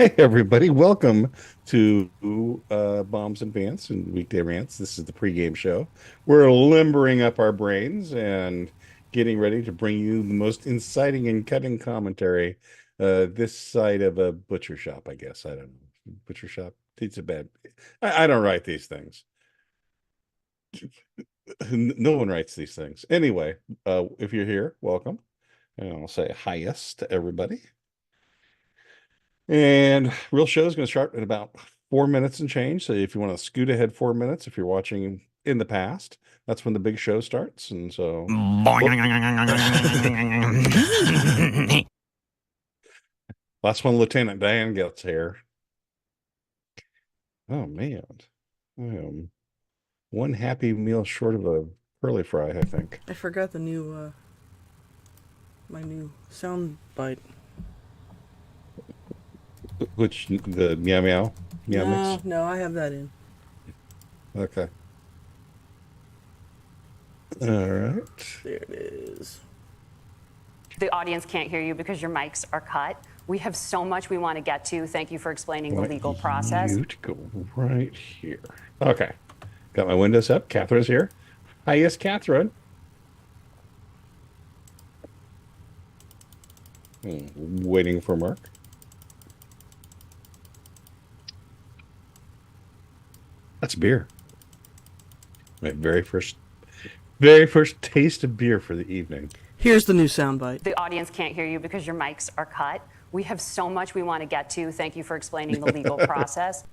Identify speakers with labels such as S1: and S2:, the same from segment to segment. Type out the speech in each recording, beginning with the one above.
S1: Hey everybody, welcome to Bombs and Bants and Weekday Rants. This is the pregame show. We're limbering up our brains and getting ready to bring you the most inciting and cutting commentary this side of a butcher shop, I guess. I don't know. Butcher shop? It's a bad. I don't write these things. No one writes these things. Anyway, if you're here, welcome. And I'll say highest to everybody. And real show is going to start in about 4 minutes and change. So if you want to scoot ahead 4 minutes, if you're watching in the past, that's when the big show starts. And so, whoop. That's when Lieutenant Dan gets here. Oh man, I am one happy meal short of a curly fry, I think.
S2: I forgot the new, my new sound bite.
S1: Which the meow meow meow
S2: No,
S1: mix.
S2: no, I have that in.
S1: Okay. All right.
S2: There it is.
S3: The audience can't hear you because your mics are cut. We have so much we want to get to. Thank you for explaining the legal process.
S1: You to go right here. Okay. Got my windows up. Catherine's here. Hi, yes, Catherine. Waiting for Mark. That's beer. My very first taste of beer for the evening.
S2: Here's the new sound bite.
S3: The audience can't hear you because your mics are cut. We have so much we want to get to. Thank you for explaining the legal process.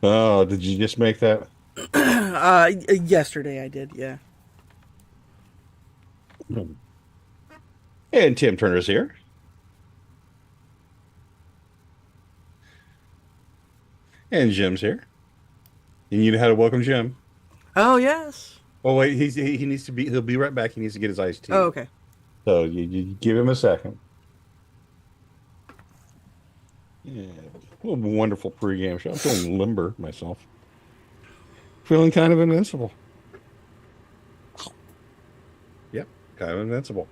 S1: Oh, did you just make that?
S2: Yesterday I did, yeah.
S1: And Tim Turner's here. And Jim's here. And you know how to welcome Jim.
S2: Oh, yes.
S1: Oh wait, he needs to be. He'll be right back. He needs to get his iced tea.
S2: Oh, okay.
S1: So you give him a second. Yeah, what a wonderful pregame show. I'm feeling limber myself. Feeling kind of invincible. Yep, kind of invincible.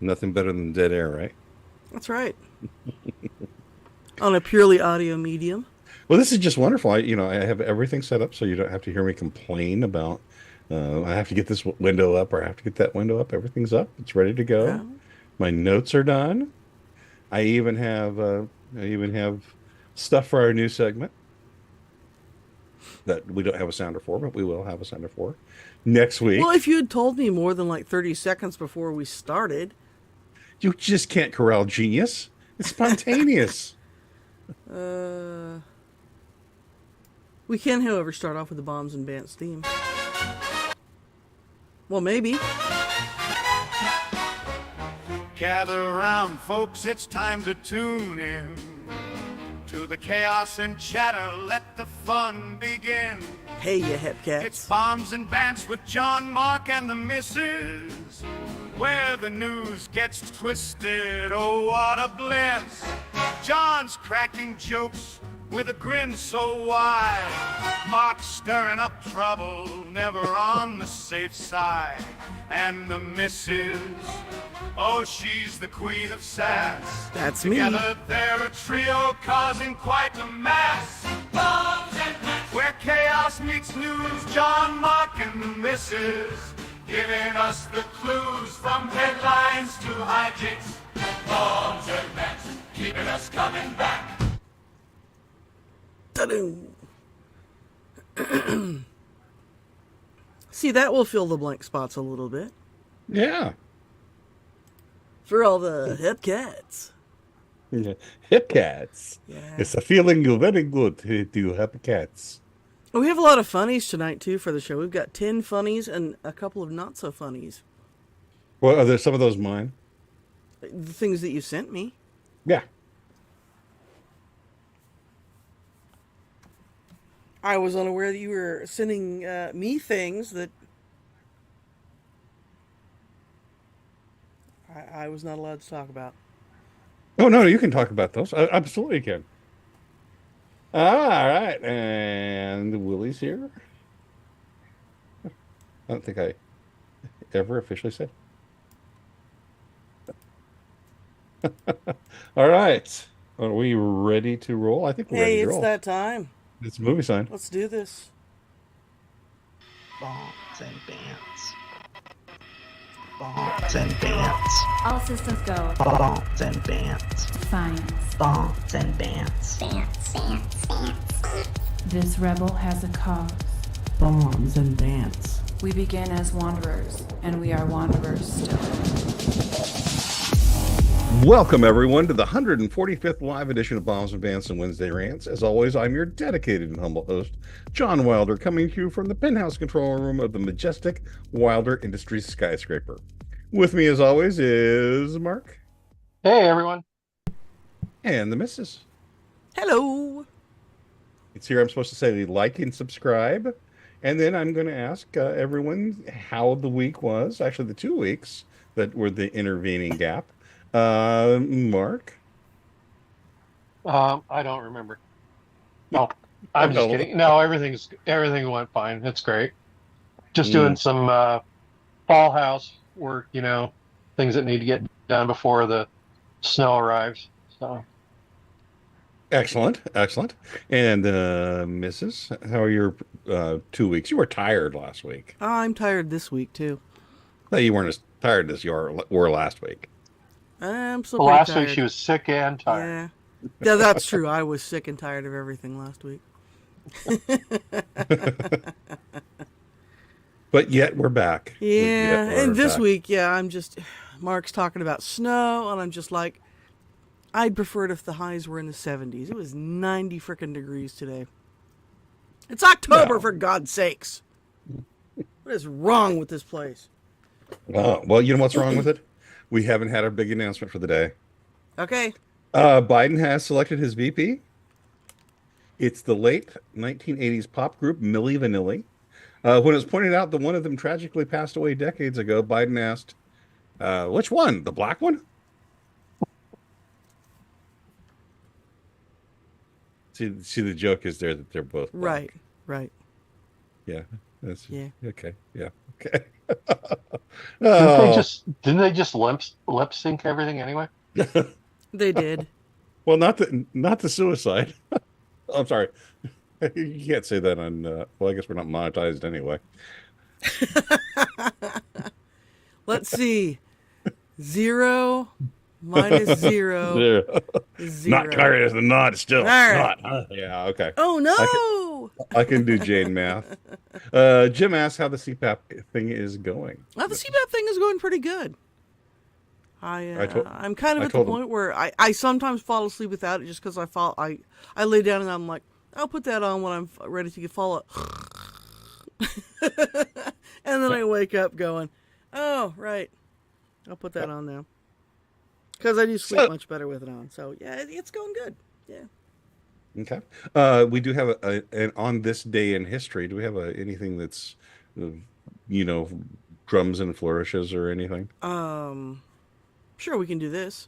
S1: Nothing better than dead air, right?
S2: That's right. On a purely audio medium.
S1: Well, this is just wonderful. I have everything set up so you don't have to hear me complain about. I have to get this window up, or I have to get that window up. Everything's up. It's ready to go.
S2: Oh.
S1: My notes are done. I even have stuff for our new segment that we don't have a sounder for, but we will have a sounder for next
S2: Well,
S1: week.
S2: if you had told me more than like 30 seconds before we started,
S1: You just can't corral genius. It's spontaneous.
S2: uh, we can, however, start off with the Bombs and Bants theme. Well, maybe.
S4: Gather around, folks, it's time to tune in to the chaos and chatter, let the fun begin.
S2: Hey, you hep
S4: It's
S2: cats.
S4: Bombs and Bants with John, Mark, and the missus, where the news gets twisted, oh, what a bliss. John's cracking jokes with a grin so wide, Mark's stirring up trouble, never on the safe side. And the missus, oh, she's the queen of sass.
S2: That's me.
S4: Together they're a trio causing quite a mess. Bombs and Bants, where chaos meets news, John, Mark, and the missus, giving us the clues from headlines to hijinks. Bombs and Bants, keeping us coming back.
S2: Ta-doom. See, that will fill the blank spots a little bit.
S1: Yeah.
S2: For all the hep cats.
S1: Yeah. Hip cats.
S2: Yeah.
S1: It's a feeling very good to have cats.
S2: We have a lot of funnies tonight, too, for the show. We've got 10 funnies and a couple of not so funnies.
S1: Well, are there some of those mine?
S2: The things that you sent me.
S1: Yeah.
S2: I was unaware that you were sending me things that I was not allowed to talk about.
S1: Oh no, you can talk about those. I absolutely can. All right, and Willie's here. I don't think I ever officially say. All right. Are we ready to roll? I think we're ready
S2: Hey,
S1: to
S2: it's
S1: roll.
S2: that time.
S1: It's movie sign.
S2: Let's do this.
S5: Bonds and Bants. Bonds and Bants.
S6: All systems go.
S5: Bonds and Bants.
S6: Science.
S5: Bonds and Bants.
S6: This rebel has a cause.
S5: Bonds and Bants.
S6: We begin as wanderers, and we are wanderers still.
S1: Welcome, everyone, to the 145th live edition of Bombs and Bants and Wednesday Rants. As always, I'm your dedicated and humble host, John Wilder, coming to you from the penthouse control room of the majestic Wilder Industries skyscraper. With me, as always, is Mark.
S7: Hey, everyone.
S1: And the missus.
S2: Hello.
S1: It's here I'm supposed to say like and subscribe. And then I'm going to ask everyone how the week was, actually the 2 weeks that were the intervening gap. Mark?
S7: I don't remember. No, I'm just kidding. No, everything went fine. It's great. Just doing some fall house work, things that need to get done before the snow arrives. So
S1: Excellent. And Mrs., how are your 2 weeks? You were tired last week.
S2: I'm tired this week, too.
S1: No, you weren't as tired as you were last week.
S2: I'm still
S7: well,
S2: pretty
S7: last
S2: tired.
S7: week she was sick and tired.
S2: Yeah, that's true. I was sick and tired of everything last week.
S1: But yet we're back.
S2: Yeah, and this
S1: back.
S2: week, Mark's talking about snow, and I'm just like, I'd prefer it if the highs were in the 70s. It was 90 frickin' degrees today. It's October, for God's sakes. What is wrong with this place?
S1: Well, you know what's wrong with it? We haven't had our big announcement for the day.
S2: Okay.
S1: Biden has selected his VP. It's the late 1980s pop group Milli Vanilli. When it was pointed out that one of them tragically passed away decades ago, Biden asked, which one? The black one? See, the joke is there that they're both black.
S2: Right.
S1: Yeah. That's,
S2: Yeah.
S1: Okay. Yeah. Okay.
S7: Didn't they just lip sync everything anyway?
S2: They did.
S1: Well, not the suicide. I'm sorry. You can't say that on. Well, I guess we're not monetized anyway.
S2: Let's see. 0 minus 0 is 0.
S1: Not carried as a not still.
S2: All right.
S1: Not. Yeah. Okay.
S2: Oh, no.
S1: I can do Jane math. Jim asks how the CPAP thing is going.
S2: Well, the CPAP thing is going pretty good. I'm kind of at the point where I sometimes fall asleep without it just because I lay down and I'm like, I'll put that on when I'm ready to fall. And then I wake up going, oh, right. I'll put that on now. Because I do sleep much better with it on. So, yeah, it's going good. Yeah.
S1: Okay. We do have an on this day in history. Do we have anything that's, drums and flourishes or anything?
S2: Sure, we can do this.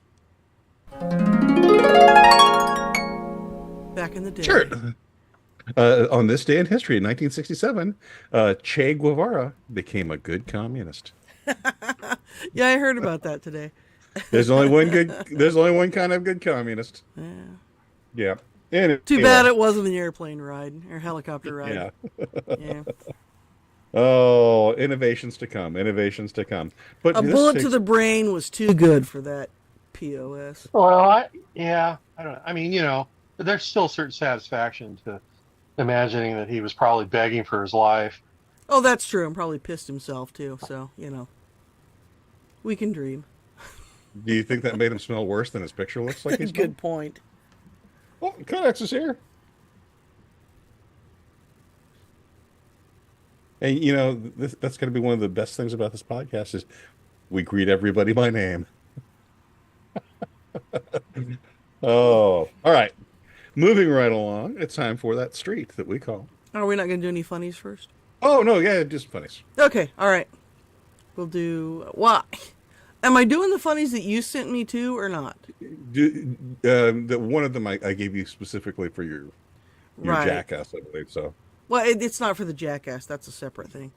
S2: Back in the day.
S1: Sure. On this day in history, in 1967, Che Guevara became a good communist.
S2: Yeah, I heard about that today.
S1: There's only one kind of good communist.
S2: Yeah.
S1: Yeah. Anyway.
S2: Too bad it wasn't an airplane ride or helicopter ride.
S1: Yeah.
S2: Yeah.
S1: Oh, innovations to come. But
S2: A bullet to the brain was too good for that POS.
S7: Well, I don't know. I mean, there's still certain satisfaction to imagining that he was probably begging for his life.
S2: Oh, that's true. And probably pissed himself too. So, we can dream.
S1: Do you think that made him smell worse than his picture looks like he's
S2: Good point.
S1: Oh, Codex is here. And that's going to be one of the best things about this podcast is we greet everybody by name. Oh, all right. Moving right along, it's time for that street that we call.
S2: Are we not going to do any funnies first?
S1: Oh, no, yeah, just funnies.
S2: Okay, all right. We'll do... Why? Am I doing the funnies that you sent me to or not?
S1: One of them I gave you specifically for your
S2: right.
S1: Jackass, I believe, so.
S2: Well, it's not for the Jackass. That's a separate thing.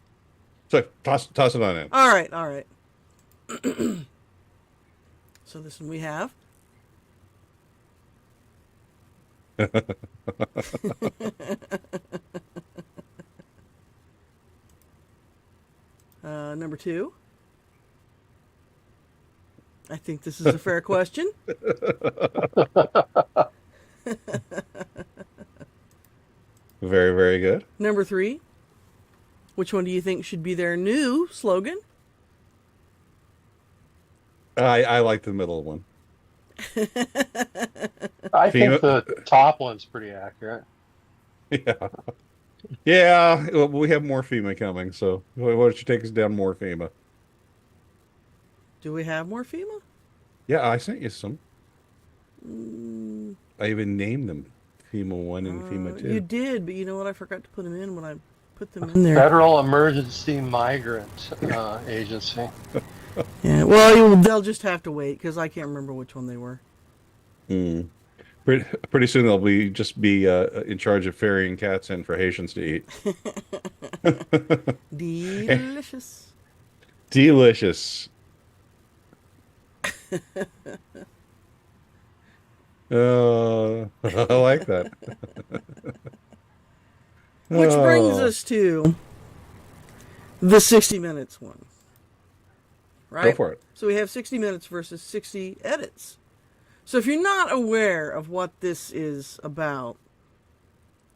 S1: So toss it on in.
S2: All right, all right. So this one we have. Number 2. I think this is a fair question.
S1: Very, very good.
S2: Number 3. Which one do you think should be their new slogan?
S1: I like the middle one.
S7: I
S1: FEMA.
S7: think the top one's pretty accurate.
S1: Yeah. Yeah, well, we have more FEMA coming, so why don't you take us down more FEMA?
S2: Do we have more FEMA?
S1: Yeah, I sent you some. I even named them FEMA 1 and FEMA 2.
S2: You did, but you know what? I forgot to put them in when I put them in there.
S7: Federal Emergency Migrant Agency.
S2: Yeah, well, they'll just have to wait because I can't remember which one they were.
S1: Mm. Pretty soon they'll just be in charge of ferrying cats in for Haitians to eat.
S2: Delicious.
S1: Delicious. I like that.
S2: Which brings us to the 60 Minutes one. Right?
S1: Go for it.
S2: So we have 60 Minutes versus 60 Edits. So if you're not aware of what this is about,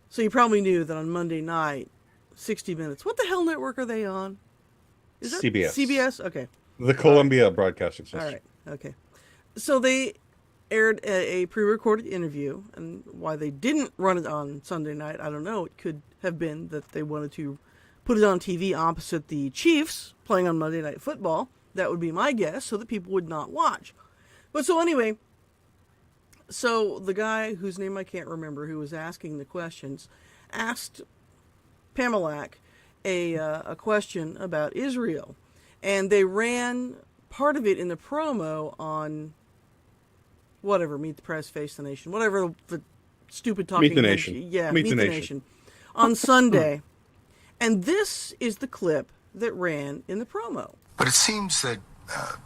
S2: so you probably knew that on Monday night, 60 Minutes, what the hell network are they on? Is that
S1: CBS.
S2: CBS? Okay.
S1: The Columbia Broadcasting System.
S2: All right. Okay. So they aired a pre-recorded interview, and why they didn't run it on Sunday night, I don't know. It could have been that they wanted to put it on TV opposite the Chiefs playing on Monday Night Football. That would be my guess, so that people would not watch. But so anyway, so the guy whose name I can't remember, who was asking the questions, asked Pamelak a question about Israel. And they ran part of it in the promo on whatever, Meet the Press, Face the Nation, whatever the stupid talking
S1: Meet the
S2: head-
S1: Nation.
S2: Yeah,
S1: Meet
S2: Meet
S1: the
S2: the
S1: Nation.
S2: Nation on Sunday. And this is the clip that ran in the promo.
S8: But it seems that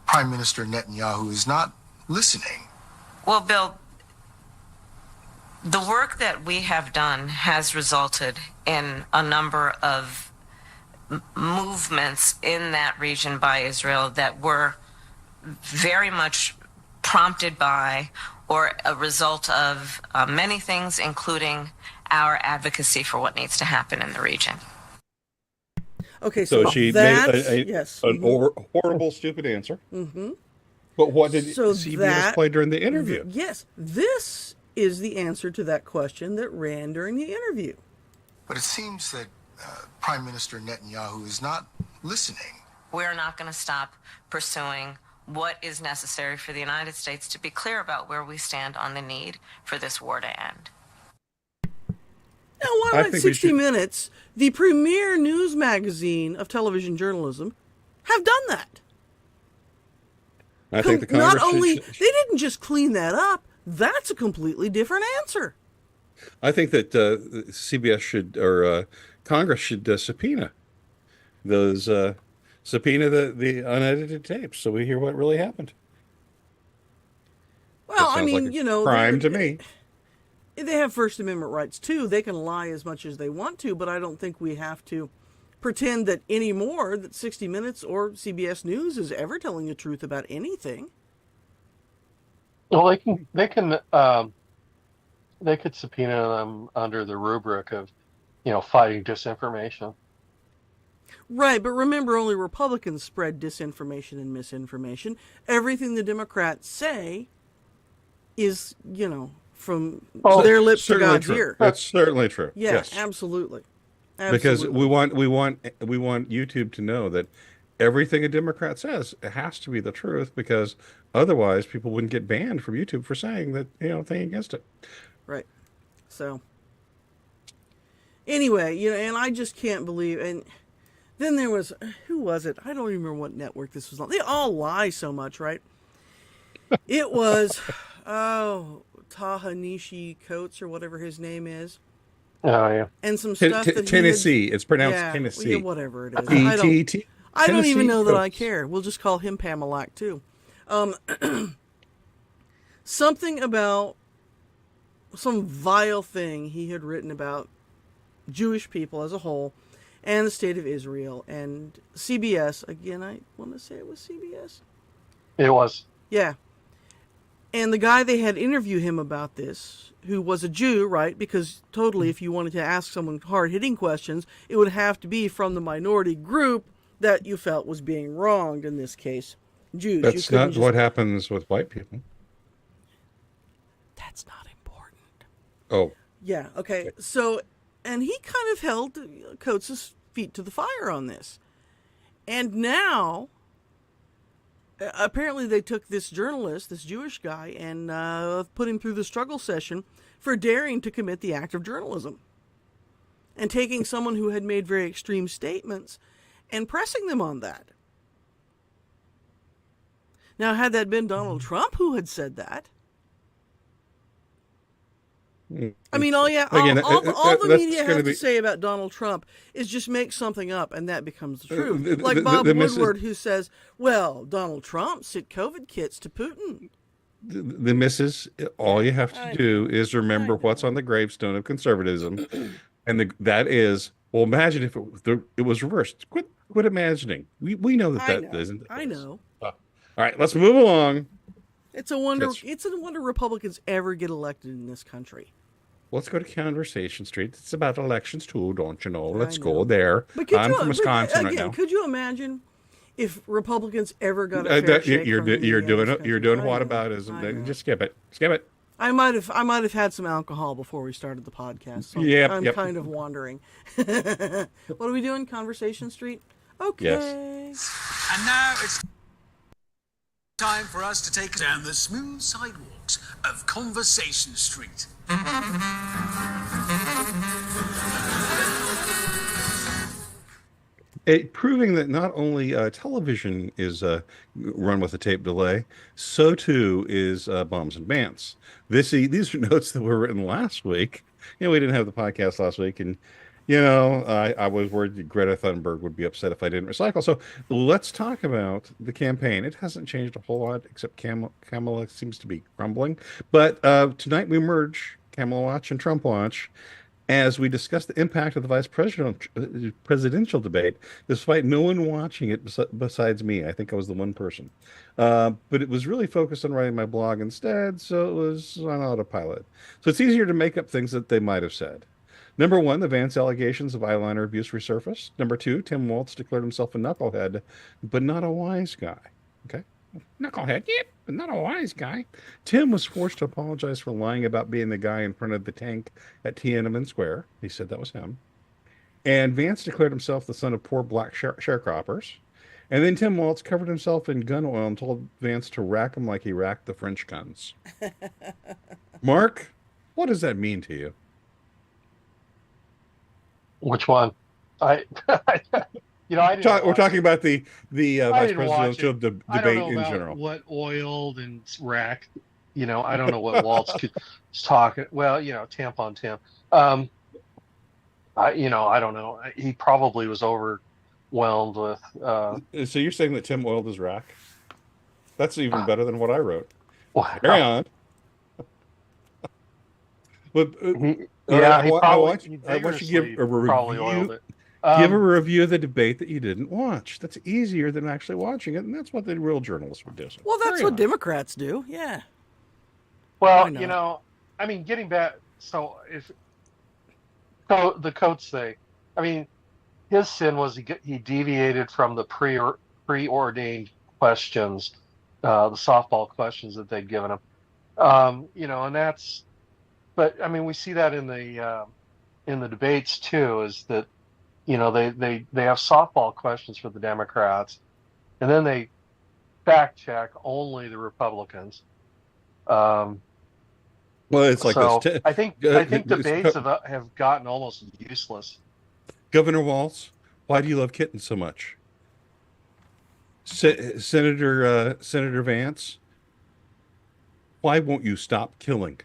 S8: Prime Minister Netanyahu is not listening.
S9: Well, Bill, the work that we have done has resulted in a number of movements in that region by Israel that were very much prompted by or a result of many things, including our advocacy for what needs to happen in the region.
S2: Okay,
S1: So she
S2: that,
S1: made
S2: yes.
S1: an horrible, stupid answer.
S2: Mm-hmm.
S1: But what did
S2: So
S1: CBS
S2: that-
S1: play during the interview?
S2: Yes, this is the answer to that question that ran during the interview.
S8: But it seems that Prime Minister Netanyahu is not listening.
S9: We're not going to stop pursuing what is necessary for the United States to be clear about where we stand on the need for this war to end.
S2: Now, why
S1: I
S2: let
S1: think we
S2: 60
S1: should-
S2: Minutes, the premier news magazine of television journalism, have done that?
S1: I think the Congress
S2: Not only,
S1: should,
S2: they didn't just clean that up, that's a completely different answer.
S1: I think that CBS should, or Congress should subpoena those, subpoena the unedited tapes so we hear what really happened.
S2: Well,
S1: That
S2: I
S1: sounds
S2: mean,
S1: like a
S2: you know,
S1: crime to me.
S2: they have First Amendment rights too. They can lie as much as they want to, but I don't think we have to pretend that anymore that 60 Minutes or CBS News is ever telling the truth about anything.
S7: Well, they could subpoena them under the rubric of, fighting disinformation.
S2: Right, but remember, only Republicans spread disinformation and misinformation. Everything the Democrats say is, from their lips to
S1: Certainly
S2: God's
S1: true.
S2: ear.
S1: That's certainly true.
S2: Yeah,
S1: Yes.
S2: absolutely.
S1: Because
S2: Absolutely.
S1: we want YouTube to know that everything a Democrat says has to be the truth, because otherwise people wouldn't get banned from YouTube for saying that, thing against it.
S2: Right. So, anyway, and I just can't believe, and then there was, who was it? I don't even remember what network this was on. They all lie so much, right? It was, Tahanishi Coates or whatever his name is.
S7: Oh yeah.
S2: and some stuff that he
S1: Tennessee. It's pronounced
S2: yeah,
S1: Tennessee.
S2: yeah, whatever it is.
S1: T.
S2: I don't even know that I
S1: Coats.
S2: care. We'll just call him Pamelac too. Something about some vile thing he had written about Jewish people as a whole and the state of Israel, and CBS, again, I want to say it was CBS.
S7: It was.
S2: Yeah. And the guy they had interview him about this, who was a Jew, right? Because totally, if you wanted to ask someone hard-hitting questions, it would have to be from the minority group that you felt was being wronged, in this case, Jews.
S1: That's not what happens with white people.
S2: That's not important.
S1: Oh.
S2: Yeah, okay. So, and he kind of held Coates' feet to the fire on this. And now, apparently they took this journalist, this Jewish guy, and put him through the struggle session for daring to commit the act of journalism. And taking someone who had made very extreme statements and pressing them on that. Now, had that been Donald Trump who had said that, I mean, all the media has to say about Donald Trump is just make something up, and that becomes the truth. Like Bob Woodward, who says, well, Donald Trump sent COVID kits to Putin.
S1: The missus, all you have to do is remember what's on the gravestone of conservatism. And that is, well, imagine if it was reversed. Quit imagining. We know that isn't.
S2: I know.
S1: All right, let's move along.
S2: It's a wonder Republicans ever get elected in this country.
S1: Let's go to Conversation Street. It's about elections too, don't you know? Let's go there. I'm from Wisconsin right now.
S2: Could you imagine if Republicans ever got a fair shake
S1: you're
S2: from
S1: doing whataboutism? Just skip it. Skip it.
S2: I might have had some alcohol before we started the podcast. So I'm kind of wandering. What are we doing? Conversation Street? Okay.
S1: Yes.
S10: And now it's time for us to take down the smooth sidewalks of Conversation Street.
S1: Proving that not only television is run with a tape delay, so too is Bombs and Bants. These are notes that were written last week. We didn't have the podcast last week, and I was worried Greta Thunberg would be upset if I didn't recycle. So let's talk about the campaign. It hasn't changed a whole lot, except Kamala seems to be crumbling. But tonight we merge Kamala Watch and Trump Watch as we discuss the impact of the vice presidential debate, despite no one watching it besides me. I think I was the one person. But it was really focused on writing my blog instead, so it was on autopilot. So it's easier to make up things that they might have said. Number one, the Vance allegations of eyeliner abuse resurfaced. Number two, Tim Walz declared himself a knucklehead, but not a wise guy. Okay? Knucklehead, yep, but not a wise guy. Tim was forced to apologize for lying about being the guy in front of the tank at Tiananmen Square. He said that was him. And Vance declared himself the son of poor black sharecroppers. And then Tim Walz covered himself in gun oil and told Vance to rack him like he racked the French guns. Mark, what does that mean to you?
S7: Which one? I didn't
S1: we're talking about the vice presidential debate
S7: I don't know
S1: in
S7: about
S1: general.
S7: What oiled and racked, I don't know what Waltz was talking. Well, tampon Tim. I don't know. He probably was overwhelmed with.
S1: So you're saying that Tim oiled his rack? That's even better than what I wrote.
S7: Wow.
S1: Carry on. But
S7: I
S1: want you to give a review. Give a review of the debate that you didn't watch. That's easier than actually watching it, and that's what the real journalists would do.
S2: Well, that's what Democrats do. Yeah.
S7: Well, getting back. So the Coates thing. His sin was he deviated from the preordained questions, the softball questions that they'd given him. And that's. But we see that in the debates too. Is that they have softball questions for the Democrats, and then they fact check only the Republicans.
S1: Well, it's like
S7: so
S1: this.
S7: I think debates have gotten almost useless.
S1: Governor Walz, why do you love kittens so much? Senator Vance, why won't you stop killing?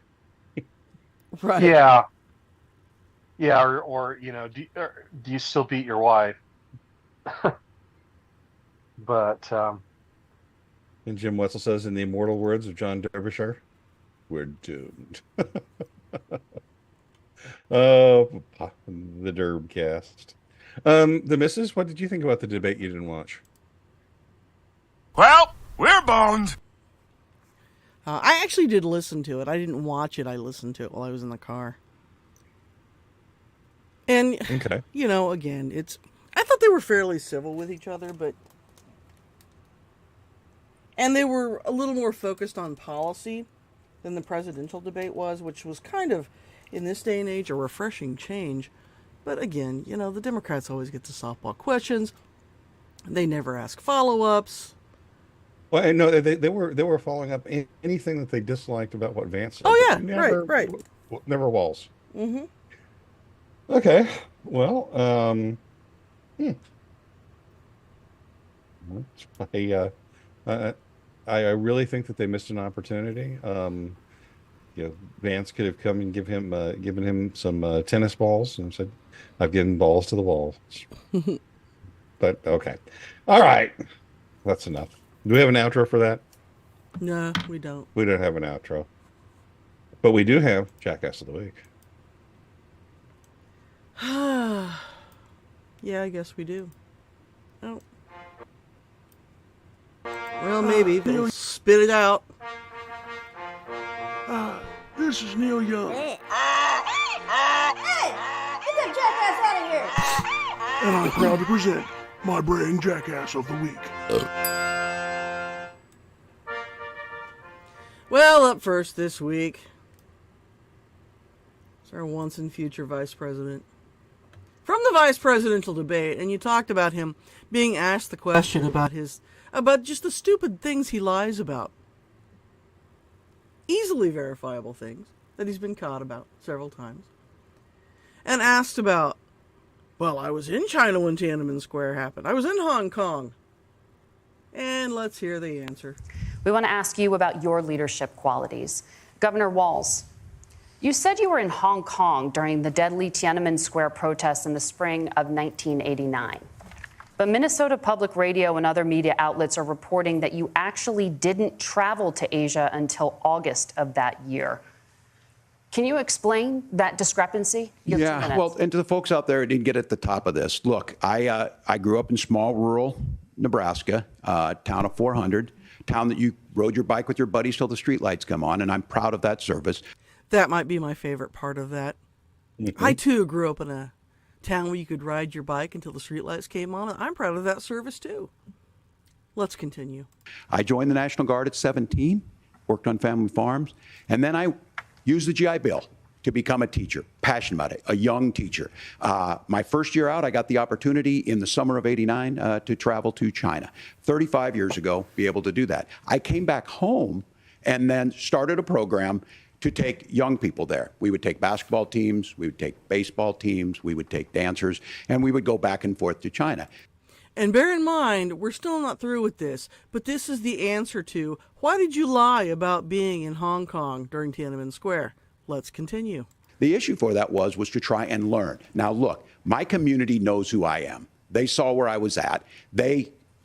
S2: Right.
S7: Yeah. Yeah, or do you still beat your wife? But
S1: And Jim Wetzel says, in the immortal words of John Derbyshire, we're doomed. Oh, the Derbcast. The missus, what did you think about the debate you didn't watch?
S10: Well, we're boned.
S2: I actually did listen to it. I didn't watch it. I listened to it while I was in the car. And,
S1: Okay.
S2: Again, I thought they were fairly civil with each other, and they were a little more focused on policy than the presidential debate was, which was kind of, in this day and age, a refreshing change. But again, the Democrats always get the softball questions. They never ask follow-ups.
S1: Well, I know they were following up anything that they disliked about what Vance said.
S2: Oh, yeah,
S1: Never,
S2: right.
S1: Never Walls.
S2: Mm-hmm.
S1: Okay. Well, I really think that they missed an opportunity. Vance could have come and given him some tennis balls and said, "I've given balls to the walls." But okay, all right, that's enough. Do we have an outro for that?
S2: No, we don't.
S1: We don't have an outro, but we do have Jackass of the Week.
S2: Yeah, I guess we do. Oh. Well, maybe. They'll spit it out.
S10: This is Neil Young.
S11: Hey, get that jackass out of here!
S10: And I'm proud to present my brain Jackass of the Week.
S2: Well, up first this week is our once and future vice president. From the vice presidential debate, and you talked about him being asked the question about just the stupid things he lies about. Easily verifiable things that he's been caught about several times. And asked about, well, I was in China when Tiananmen Square happened. I was in Hong Kong. And let's hear the answer.
S3: We want to ask you about your leadership qualities. Governor Walz, you said you were in Hong Kong during the deadly Tiananmen Square protests in the spring of 1989. But Minnesota Public Radio and other media outlets are reporting that you actually didn't travel to Asia until August of that year. Can you explain that discrepancy?
S12: Yeah, well, and to the folks out there who didn't get at the top of this, look, I grew up in small rural Nebraska, town of 400, town that you rode your bike with your buddies till the streetlights come on, and I'm proud of that service.
S2: That might be my favorite part of that. Mm-hmm. I, too, grew up in a town where you could ride your bike until the streetlights came on, and I'm proud of that service, too. Let's continue.
S12: I joined the National Guard at 17, worked on family farms, and then I used the GI Bill to become a teacher, passionate about it, a young teacher. My first year out, I got the opportunity in the summer of '89 to travel to China. 35 years ago, be able to do that. I came back home and then started a program to take young people there. We would take basketball teams, we would take baseball teams, we would take dancers, and we would go back and forth to China.
S2: And bear in mind, we're still not through with this, but this is the answer to, why did you lie about being in Hong Kong during Tiananmen Square? Let's continue.
S12: The issue for that was to try and learn. Now look, my community knows who I am. They saw where I was at.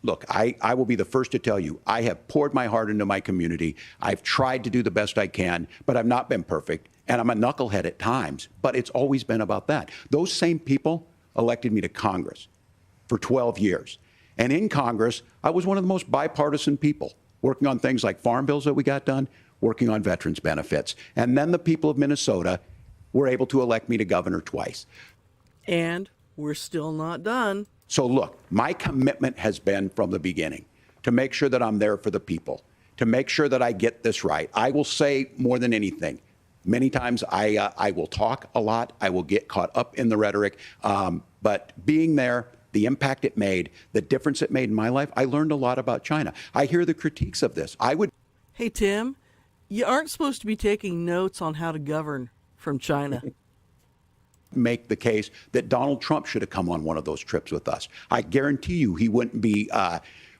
S12: Look, I will be the first to tell you, I have poured my heart into my community. I've tried to do the best I can, but I've not been perfect. And I'm a knucklehead at times, but it's always been about that. Those same people elected me to Congress for 12 years. And in Congress, I was one of the most bipartisan people, working on things like farm bills that we got done, working on veterans benefits. And then the people of Minnesota were able to elect me to governor twice.
S2: And we're still not done.
S12: So look, my commitment has been from the beginning to make sure that I'm there for the people, to make sure that I get this right. I will say more than anything, many times I will talk a lot. I will get caught up in the rhetoric. But being there, the impact it made, the difference it made in my life, I learned a lot about China. I hear the critiques of this.
S2: Hey, Tim, you aren't supposed to be taking notes on how to govern from China.
S12: Make the case that Donald Trump should have come on one of those trips with us. I guarantee you he wouldn't be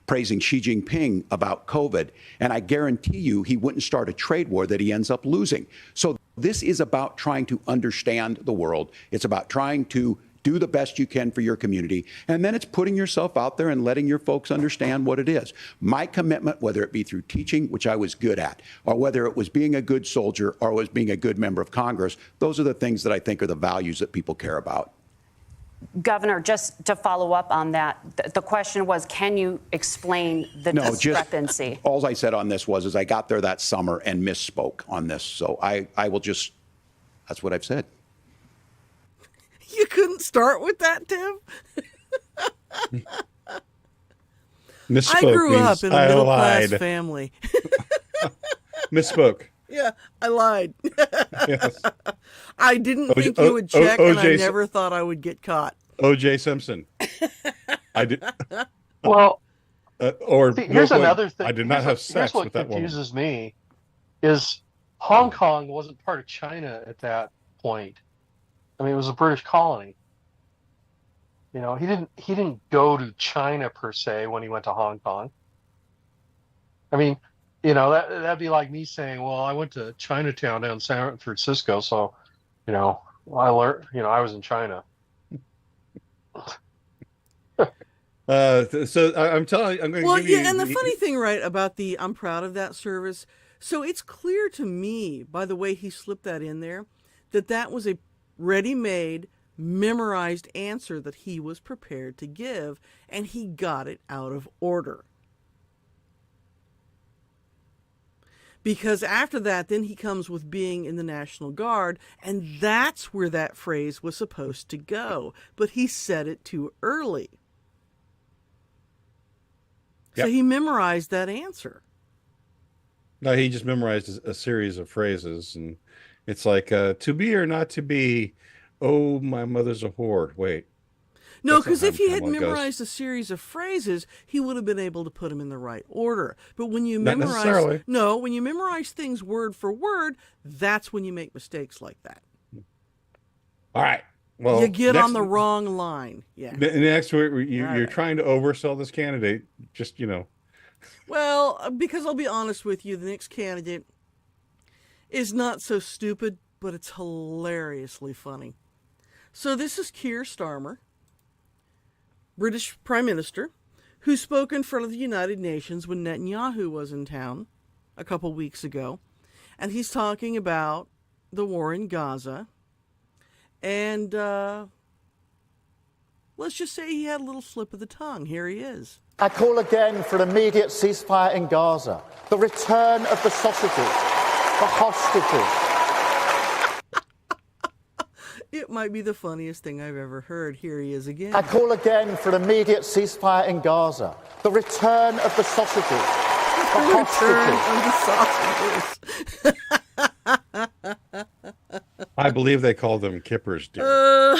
S12: praising Xi Jinping about COVID. And I guarantee you he wouldn't start a trade war that he ends up losing. So this is about trying to understand the world. It's about trying to do the best you can for your community. And then it's putting yourself out there and letting your folks understand what it is. My commitment, whether it be through teaching, which I was good at, or whether it was being a good soldier or was being a good member of Congress, those are the things that I think are the values that people care about.
S3: Governor, just to follow up on that, the question was, can you explain the discrepancy?
S12: All I said on this is I got there that summer and misspoke on this. So I will just, that's what I've said.
S2: You couldn't start with that, Tim?
S1: Misspoke
S2: I grew up in a middle-class
S1: lied.
S2: family.
S1: Misspoke.
S2: Yeah, I lied.
S1: Yes.
S2: I didn't think you would check, and I
S1: O.J.
S2: never thought I would get caught.
S1: O.J. Simpson. I did.
S7: Well,
S1: here's
S7: another thing.
S1: I did not have sex with that woman.
S7: What confuses me is Hong Kong wasn't part of China at that point. I mean, it was a British colony. You know, he didn't go to China per se when he went to Hong Kong. I mean, you know, that'd be like me saying, well, I went to Chinatown down in San Francisco, so, you know, I learned, you know, I was in China.
S1: So I'm telling you, I'm going to give you.
S2: Well, yeah, and the funny thing, right, about the I'm proud of that service. So it's clear to me, by the way he slipped that in there, that was a ready-made, memorized answer that he was prepared to give, and he got it out of order. Because after that, then he comes with being in the National Guard, and that's where that phrase was supposed to go. But he said it too early.
S1: Yep.
S2: So he memorized that answer.
S1: No, he just memorized a series of phrases, and it's like, to be or not to be, oh, my mother's a whore. Wait.
S2: No, because if he had memorized a series of phrases, he would have been able to put them in the right order. But when you
S1: Not necessarily.
S2: when you memorize things word for word, that's when you make mistakes like that.
S1: All right. Well,
S2: you get on the wrong line. Yeah.
S1: Next, you're trying to oversell this candidate. Just, you know.
S2: Well, because I'll be honest with you, the next candidate is not so stupid, but it's hilariously funny. So this is Keir Starmer, British Prime Minister, who spoke in front of the United Nations when Netanyahu was in town a couple weeks ago. And he's talking about the war in Gaza. And let's just say he had a little slip of the tongue. Here he is.
S13: I call again for an immediate ceasefire in Gaza, the return of the sausages, the hostages.
S2: It might be the funniest thing I've ever heard. Here he is again.
S13: I call again for an immediate ceasefire in Gaza, the return of the sausages, the hostages.
S1: I believe they call them kippers, dear.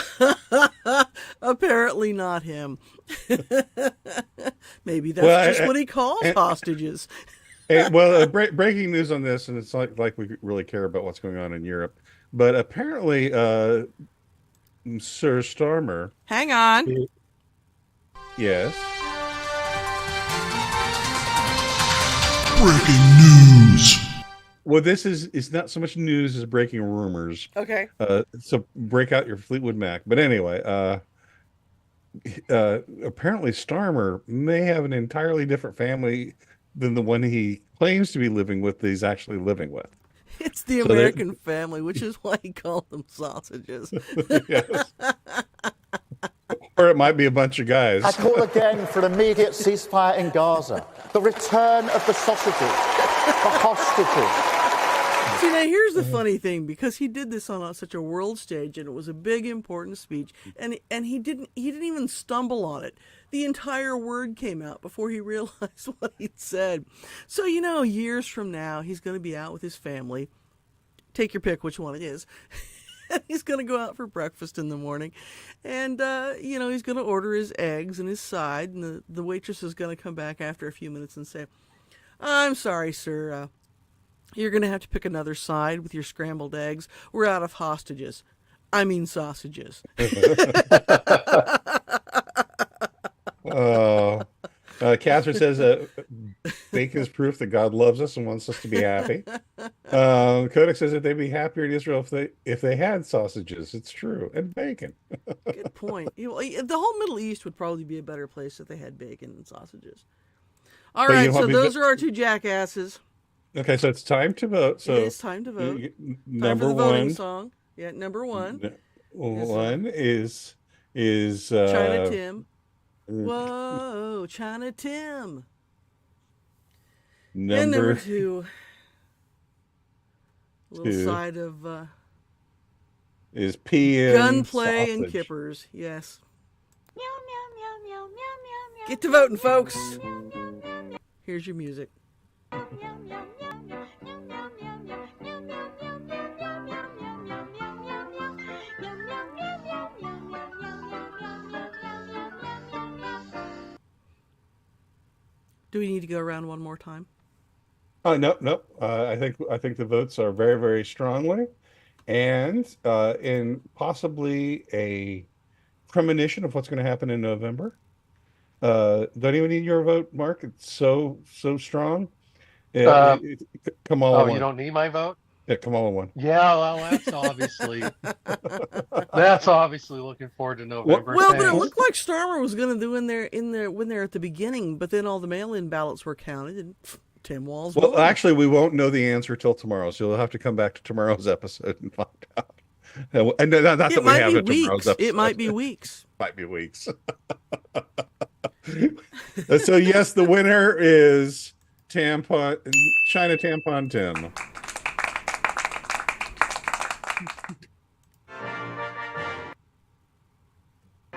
S2: Apparently not him. Maybe that's just what he calls hostages.
S1: Breaking news on this, and it's like we really care about what's going on in Europe. But apparently, Sir Starmer.
S2: Hang on.
S1: Yes.
S10: Breaking news.
S1: Well, this is not so much news as breaking rumors.
S2: Okay.
S1: So break out your Fleetwood Mac. But anyway, apparently Starmer may have an entirely different family than the one he claims to be living with that he's actually living with.
S2: It's the American family, which is why he called them sausages.
S1: Yes. Or it might be a bunch of guys.
S13: I call again for an immediate ceasefire in Gaza, the return of the sausages, the hostages.
S2: See, now here's the funny thing, because he did this on such a world stage, and it was a big, important speech, and he didn't even stumble on it. The entire word came out before he realized what he'd said. So, you know, years from now, he's going to be out with his family. Take your pick which one it is. And he's going to go out for breakfast in the morning. And, you know, he's going to order his eggs and his side. And the waitress is going to come back after a few minutes and say, I'm sorry, sir. You're going to have to pick another side with your scrambled eggs. We're out of hostages. I mean sausages.
S1: Oh, Catherine says bacon is proof that God loves us and wants us to be happy. Kodak says that they'd be happier in Israel if they had sausages. It's true, and bacon.
S2: Good point. The whole Middle East would probably be a better place if they had bacon and sausages. All right, so those are our two jackasses.
S1: Okay, so it's time to vote. So
S2: it is time to vote. Time for the voting song. Yeah, number one.
S1: One is
S2: China Tim. Whoa, China Tim. And number two. A little side of
S1: is PM
S2: gunplay and kippers. Yes. Get to voting, folks. Here's your music. Do we need to go around one more time?
S1: No. I think the votes are very, very strongly, and in possibly a premonition of what's going to happen in November. Don't even need your vote, Mark. It's so strong. Come on.
S7: Oh, you don't need my vote?
S1: Yeah, come on one.
S7: Yeah, well, that's obviously looking forward to November.
S2: Well, but it looked like Starmer was going to do in there when they're at the beginning, but then all the mail-in ballots were counted, and Tim Walz.
S1: Well, actually, we won't know the answer till tomorrow, so you'll have to come back to tomorrow's episode and find out. And not that we have it tomorrow's episode.
S2: It might be weeks.
S1: Might be weeks. So yes, the winner is China Tampon Tim.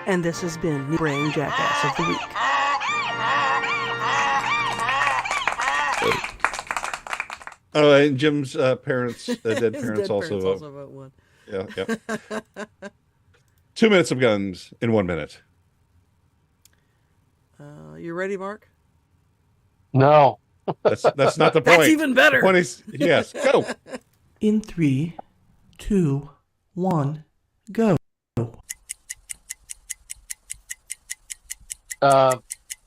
S2: And this has been the Brain Jackass of the Week.
S1: Oh, and Jim's parents, dead parents, also vote.
S2: Also vote one.
S1: Yeah. 2 minutes of guns in 1 minute.
S2: You ready, Mark?
S7: No.
S1: That's not the point.
S2: That's even better.
S1: The point is, yes, go.
S5: In 3, 2, 1, go.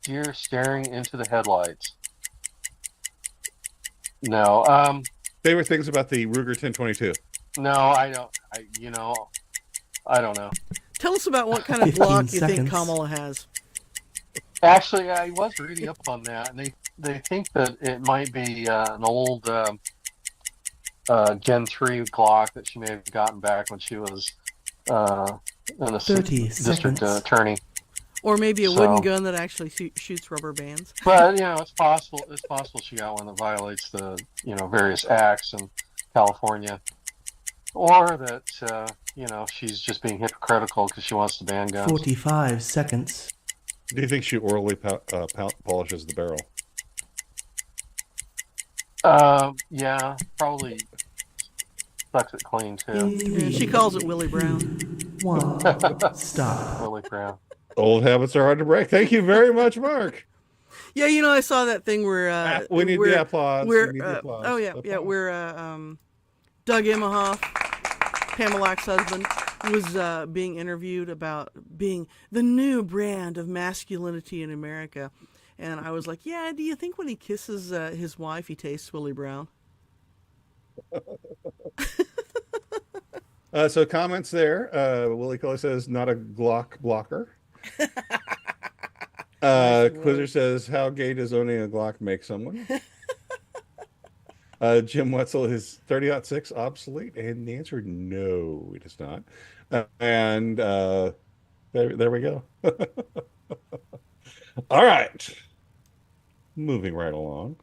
S7: Deer staring into the headlights. No.
S1: Favorite things about the Ruger 1022?
S7: No, I don't. I don't know.
S2: Tell us about what kind of block you think Kamala has.
S7: Actually, I was reading up on that, and they think that it might be an old Gen 3 Glock that she may have gotten back when she was an district attorney.
S2: Or maybe a wooden gun that actually shoots rubber bands.
S7: But it's possible. It's possible she got one that violates the various acts in California, or that she's just being hypocritical because she wants to ban guns.
S5: 45 seconds.
S1: Do you think she orally polishes the barrel?
S7: Yeah, probably sucks it clean too.
S2: Yeah, she calls it Willie Brown.
S5: 1. Stop.
S7: Willie Brown.
S1: Old habits are hard to break. Thank you very much, Mark.
S2: Yeah, I saw that thing where
S1: we need the applause.
S2: Where,
S1: oh
S2: yeah, where Doug Imhoff, Pamela Lack's husband, was being interviewed about being the new brand of masculinity in America, and I was like, yeah, do you think when he kisses his wife he tastes Willie Brown?
S1: So comments there. Willie Cully says not a Glock blocker. Quizzer says, how gay does owning a Glock make someone? Jim Wetzel is 30-06 obsolete, and the answer no, it is not. And there we go. All right, moving right along.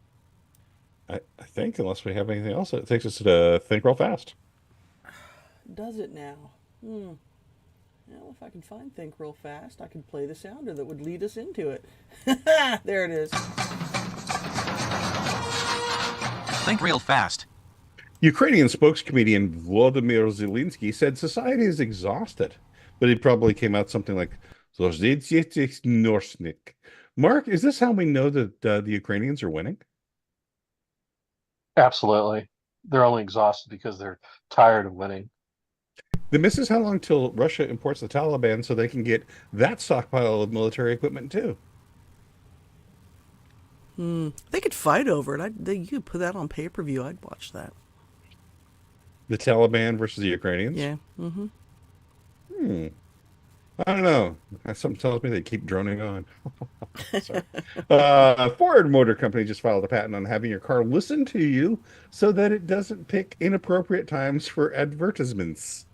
S1: I think, unless we have anything else, it takes us to Think Real Fast.
S2: Does it now? Well, if I can find Think Real Fast, I can play the sounder that would lead us into it. There it is.
S14: Think Real Fast.
S1: Ukrainian spokescomedian Volodymyr Zelensky said society is exhausted, but it probably came out something like, Mark, is this how we know that the Ukrainians are winning?
S7: Absolutely. They're only exhausted because they're tired of winning.
S1: The miss is how long till Russia imports the Taliban so they can get that stockpile of military equipment too.
S2: They could fight over it. You could put that on pay-per-view. I'd watch that.
S1: The Taliban versus the Ukrainians?
S2: Yeah. Mm-hmm.
S1: I don't know. Something tells me they keep droning on. Sorry. Ford Motor Company just filed a patent on having your car listen to you so that it doesn't pick inappropriate times for advertisements.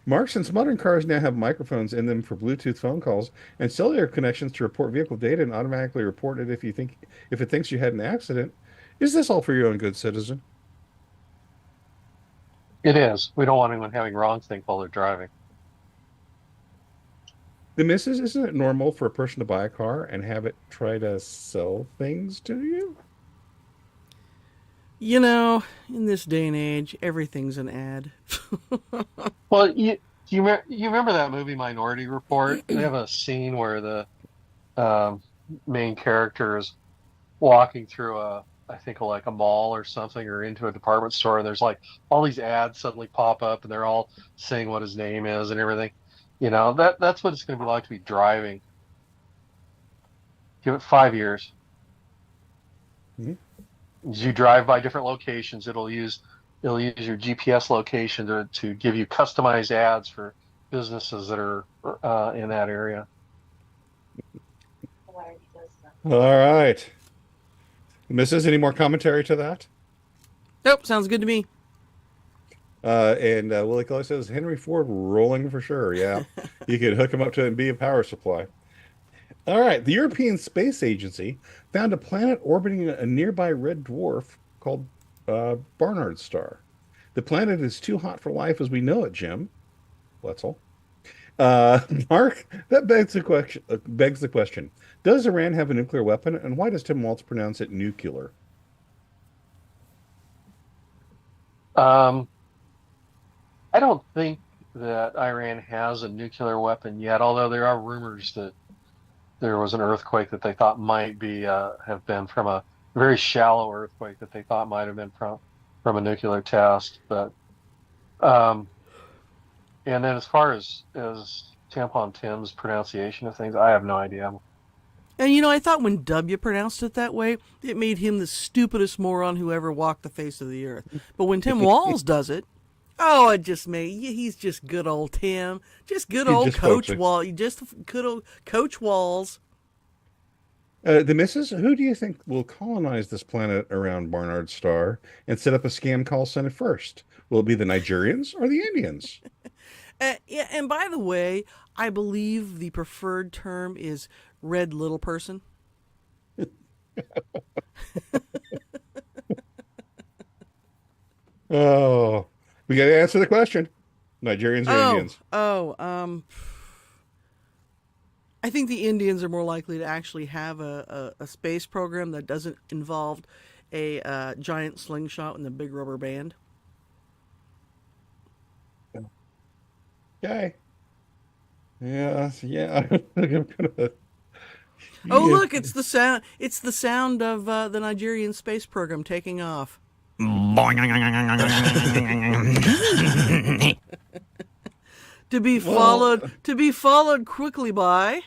S1: Mark, since modern cars now have microphones in them for Bluetooth phone calls and cellular connections to report vehicle data and automatically report it if it thinks you had an accident, is this all for your own good, citizen?
S7: It is. We don't want anyone having wrong think while they're driving.
S1: The missus, isn't it normal for a person to buy a car and have it try to sell things to you?
S2: You know, in this day and age, everything's an ad.
S7: Well, you remember that movie Minority Report? They have a scene where the main character is walking through I think like a mall or something, or into a department store, and there's like all these ads suddenly pop up, and they're all saying what his name is and everything. You know, that's what it's going to be like to be driving. Give it 5 years.
S1: Mm-hmm.
S7: As you drive by different locations, it'll use your GPS location to give you customized ads for businesses that are in that area.
S1: All right. Mrs., any more commentary to that?
S2: Nope, sounds good to me.
S1: And Willie Kelly says, Henry Ford rolling for sure. Yeah, you could hook him up to it and be a power supply. All right. The European Space Agency found a planet orbiting a nearby red dwarf called Barnard's star. The planet is too hot for life as we know it, Jim. Wetzel. Mark, that begs the question. Does Iran have a nuclear weapon, and why does Tim Waltz pronounce it nuclear?
S7: I don't think that Iran has a nuclear weapon yet, although there are rumors that there was an earthquake that they thought might have been from a very shallow earthquake that they thought might have been from a nuclear test. But and then as far as Tampon Tim's pronunciation of things, I have no idea.
S2: And you know, I thought when W pronounced it that way, it made him the stupidest moron who ever walked the face of the earth. But when Tim Walls does it, oh, it just he's just good old Tim. Just good old Coach Walls. Just good old Coach Walls.
S1: The missus, who do you think will colonize this planet around Barnard's star and set up a scam call center first? Will it be the Nigerians or the Indians?
S2: Yeah, and by the way, I believe the preferred term is red little person.
S1: Oh, we got to answer the question. Nigerians or Indians?
S2: I think the Indians are more likely to actually have a space program that doesn't involve a giant slingshot and a big rubber band.
S1: Okay. Yeah. I'm gonna...
S2: Oh, look! It's the sound. It's the sound of the Nigerian space program taking off. To be followed quickly by.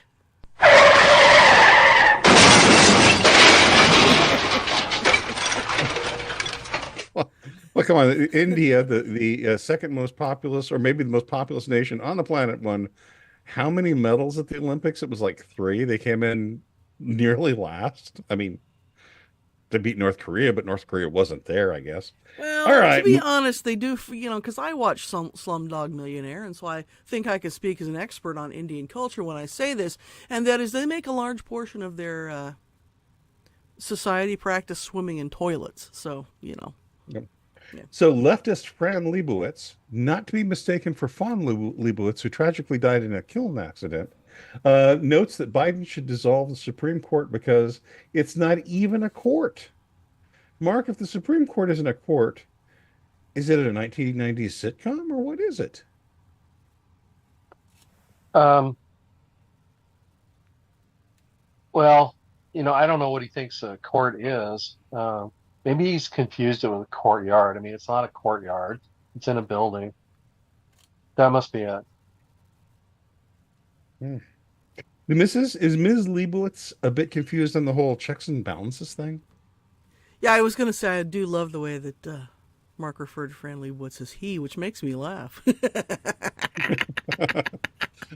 S1: Well, come on. India, the second most populous, or maybe the most populous nation on the planet, won how many medals at the Olympics? It was like 3. They came in nearly last. I mean, they beat North Korea, but North Korea wasn't there, I guess.
S2: Well,
S1: all right.
S2: To be honest, they do, because I watch Slumdog Millionaire, and so I think I can speak as an expert on Indian culture when I say this, and that is they make a large portion of their society practice swimming in toilets. So,
S1: Yep. Yeah. So leftist Fran Lebowitz, not to be mistaken for Fawn Lebowitz, who tragically died in a kiln accident, notes that Biden should dissolve the Supreme Court because it's not even a court. Mark, if the Supreme Court isn't a court, is it a 1990s sitcom or what is it?
S7: Well, I don't know what he thinks a court is. Maybe he's confused it with a courtyard. I mean, it's not a courtyard. It's in a building. That must be it.
S1: The Mrs. Is Ms. Leibowitz a bit confused on the whole checks and balances thing?
S2: Yeah, I was going to say I do love the way that Mark referred to Fran Lebowitz as he, which makes me laugh.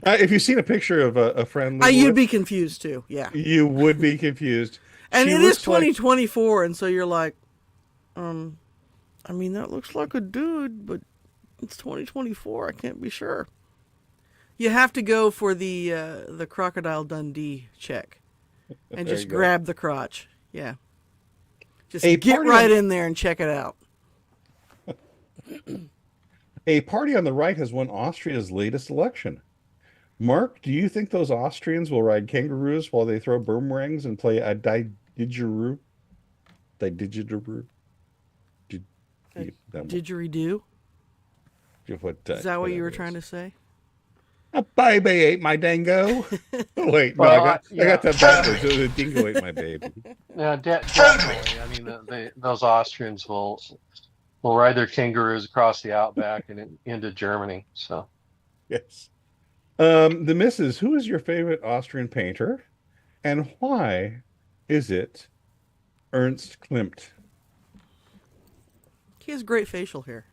S1: If you've seen a picture of a Fran
S2: You'd
S1: Lebowitz,
S2: be confused too. Yeah,
S1: you would be confused.
S2: and
S1: She
S2: it is
S1: looks like
S2: 2024, and so you're like, I mean, that looks like a dude, but it's 2024. I can't be sure. You have to go for the Crocodile Dundee check, and
S1: There
S2: just
S1: you go.
S2: grab the crotch. Yeah, just
S1: A
S2: get
S1: party
S2: right
S1: on-
S2: in there and check it out.
S1: A party on the right has won Austria's latest election. Mark, do you think those Austrians will ride kangaroos while they throw boomerangs and play a didgeridoo? Didgeridoo? Did,
S2: Didgeridoo?
S1: what,
S2: Is that what you were trying to say?
S1: A baby ate my dingo. Wait, no,
S7: Well,
S1: I got that backwards. The dingo ate my baby.
S7: Yeah, definitely. I mean, those Austrians will ride their kangaroos across the outback and into Germany. So,
S1: Yes. The missus, who is your favorite Austrian painter, and why is it Ernst Klimt?
S2: He has great facial hair.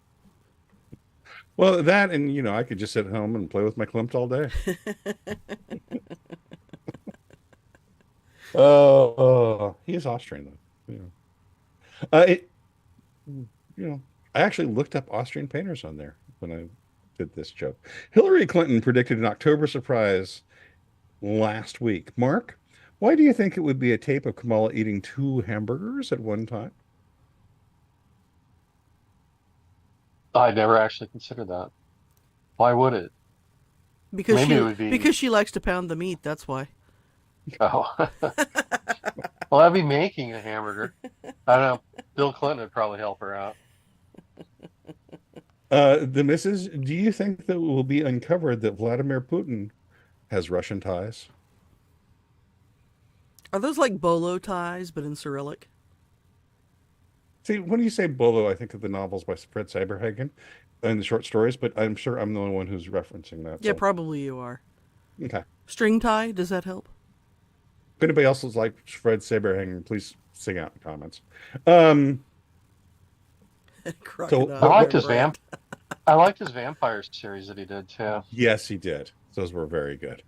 S1: Well, that and I could just sit home and play with my Klimt all day. He is Austrian though. I actually looked up Austrian painters on there when I did this joke. Hillary Clinton predicted an October surprise last week. Mark, why do you think it would be a tape of Kamala eating 2 hamburgers at one time?
S7: I never actually considered that. Why would it?
S2: Because
S7: Maybe it would be.
S2: because she likes to pound the meat. That's why.
S7: Oh. Well, I'd be making a hamburger. I don't know. Bill Clinton would probably help her out.
S1: The missus, do you think that it will be uncovered that Vladimir Putin has Russian ties?
S2: Are those like bolo ties, but in Cyrillic?
S1: See, when you say bolo, I think of the novels by Fred Saberhagen and the short stories, but I'm sure I'm the only one who's referencing that.
S2: Yeah,
S1: so.
S2: probably you are.
S1: Okay.
S2: String tie, does that help?
S1: If anybody else is like Fred Saberhagen, please sing out in the comments.
S2: Crocodile.
S7: I liked his vampire series that he did too.
S1: Yes, he did. Those were very good.